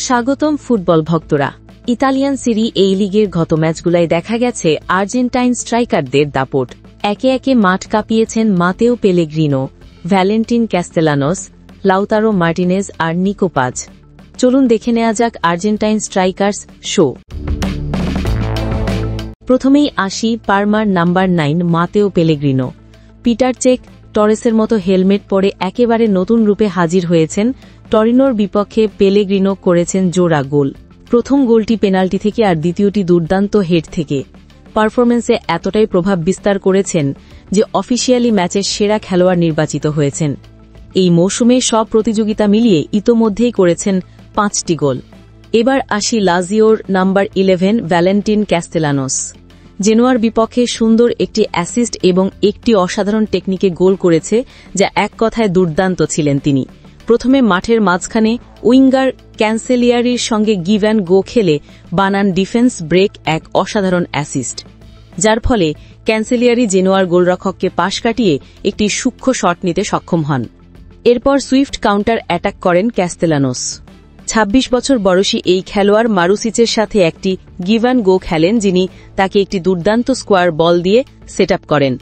স্বাগতম ফুটবল ভক্তরা। Italian Serie এই লিগের গত ম্যাচগুলায় দেখা গেছে আর্জেন্টাইন স্ট্রাইকারদের দাপট। একে একে মাঠ কাঁপিয়েছেন Mateo Pellegrino, Valentin Castellanos, Lautaro Martinez আর নিকো পাজ। চলুন দেখে নেওয়া যাক আর্জেন্টাইন স্ট্রাইকার্স শো। প্রথমেই আসি Parma number 9 Mateo Pellegrino. Peter Cech টরেসের মতো হেলমেট পরে একেবারে নতুন রূপে হাজির হয়েছেন। টরিনোর বিপক্ষে পেলেগ্রিনো করেছেন জোড়া গোল। প্রথম গোলটি পেনাল্টি থেকে আর দ্বিতীয়টি দুর্দান্ত হেড থেকে। পারফরম্যান্সে এতটাই প্রভাব বিস্তার করেছেন যে অফিসিয়ালি ম্যাচের সেরা খেলোয়াড় নির্বাচিত হয়েছেন। এই মৌসুমে সব প্রতিযোগিতা মিলিয়ে ইতোমধ্যেই করেছেন 5টি গোল। এবার আসি লাজিওর নাম্বার 11 ভ্যালেন্টিন ক্যাস্তেলানোস। জেনোয়ার বিপক্ষে সুন্দর একটি অ্যাসিস্ট এবং একটি অসাধারণ টেকনিকে গোল করেছে, যা এক কথায় দুর্দান্ত ছিলেন তিনি। প্রথমে মাঠের মাঝখানে উইঙ্গার ক্যান্সেলিয়ারির সঙ্গে গিভ অ্যান্ড গো খেলে বানান ডিফেন্স ব্রেক এক অসাধারণ অ্যাসিস্ট, যার ফলে ক্যান্সেলিয়ারি জেনোয়ার গোলরক্ষককে পাশ কাটিয়ে একটি সূক্ষ্ম শট নিতে সক্ষম হন। এরপর সুইফট কাউন্টার অ্যাটাক করেন ক্যাস্তেলানোস। 26 বছর বয়সী এই খেলোয়াড় মারুসিচের সাথে একটি গিভ অ্যান্ড গো খেলেন, যিনি তাকে একটি দুর্দান্ত স্কোয়ার বল দিয়ে সেট আপ করেন।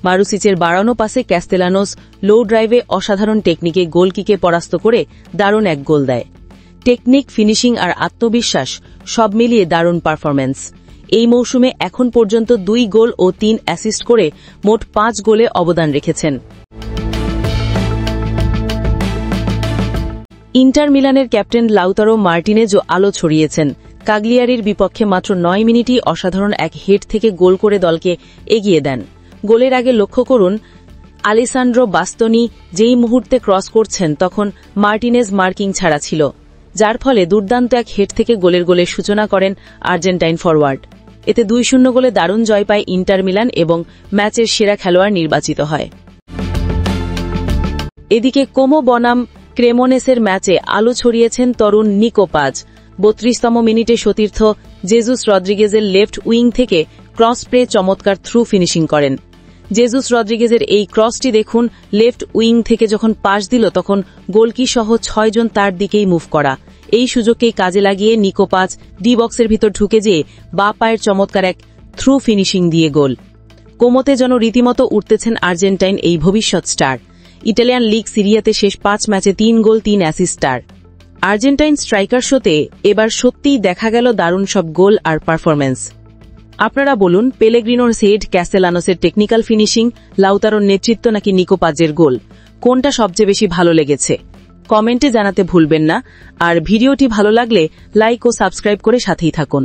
মারুসিচের বাড়ানো পাসে ক্যাস্তেলানোস লো ড্রাইভে অসাধারণ টেকনিকে গোলকিকে পরাস্ত করে দারুণ এক গোল দেয়। টেকনিক, ফিনিশিং আর আত্মবিশ্বাস সব মিলিয়ে দারুণ পারফরম্যান্স। এই মৌসুমে এখন পর্যন্ত 2 গোল ও 3 অ্যাসিস্ট করে মোট 5 গোলে অবদান রেখেছেন। ইন্টার মিলানের ক্যাপ্টেন লাউতারো মার্টিনেজও আলো ছড়িয়েছেন। কাগলিয়ারির বিপক্ষে মাত্র 9 মিনিটই অসাধারণ এক হেড থেকে গোল করে দলকে এগিয়ে দেন। গোলের আগে লক্ষ্য করুন, আলেসান্ড্রো বাস্তনি যেই মুহূর্তে ক্রস করছেন তখন মার্টিনেজ মার্কিং ছাড়া ছিল, যার ফলে দুর্দান্ত এক হেড থেকে গোলের সূচনা করেন আর্জেন্টাইন ফরওয়ার্ড। এতে 2-0 গোলে দারুণ জয় পায় ইন্টার মিলান এবং ম্যাচের সেরা খেলোয়াড় নির্বাচিত হয়। এদিকে কোমো বনাম ক্রেমোনেসের ম্যাচে আলো ছড়িয়েছেন তরুণ নিকো পাজ। 32তম মিনিটে সতীর্থ জেজুস রদ্রিগেজের লেফট উইং থেকে ক্রস প্লে চমৎকার থ্রু ফিনিশিং করেন। জেজুস রদ্রিগেজের এই ক্রসটি দেখুন, লেফট উইং থেকে যখন পাস দিল তখন গোলকি সহ 6 জন তার দিকেই মুভ করা। এই সুযোগকেই কাজে লাগিয়ে নিকো পাজ ডি বক্সের ভিতর ঢুকে যেয়ে বা পায়ের চমৎকার এক থ্রু ফিনিশিং দিয়ে গোল। কোমোতে যেন রীতিমতো উঠতেছেন আর্জেন্টাইন এই ভবিষ্যৎ স্টার। ইটালিয়ান লিগ সিরিয়াতে শেষ 5 ম্যাচে 3 গোল 3 অ্যাসিস্ট স্টার। আর্জেন্টাইন স্ট্রাইকার শোতে এবার সত্যিই দেখা গেল দারুণ সব গোল আর পারফরম্যান্স। আপনারা বলুন, পেলেগ্রিনোর হেড, ক্যাস্তেলানোসের টেকনিক্যাল ফিনিশিং, লাউতারোর নেতৃত্ব নাকি নিকো পাজের গোল, কোনটা সবচেয়ে বেশি ভালো লেগেছে? কমেন্টে জানাতে ভুলবেন না। আর ভিডিওটি ভালো লাগলে লাইক ও সাবস্ক্রাইব করে সাথেই থাকুন।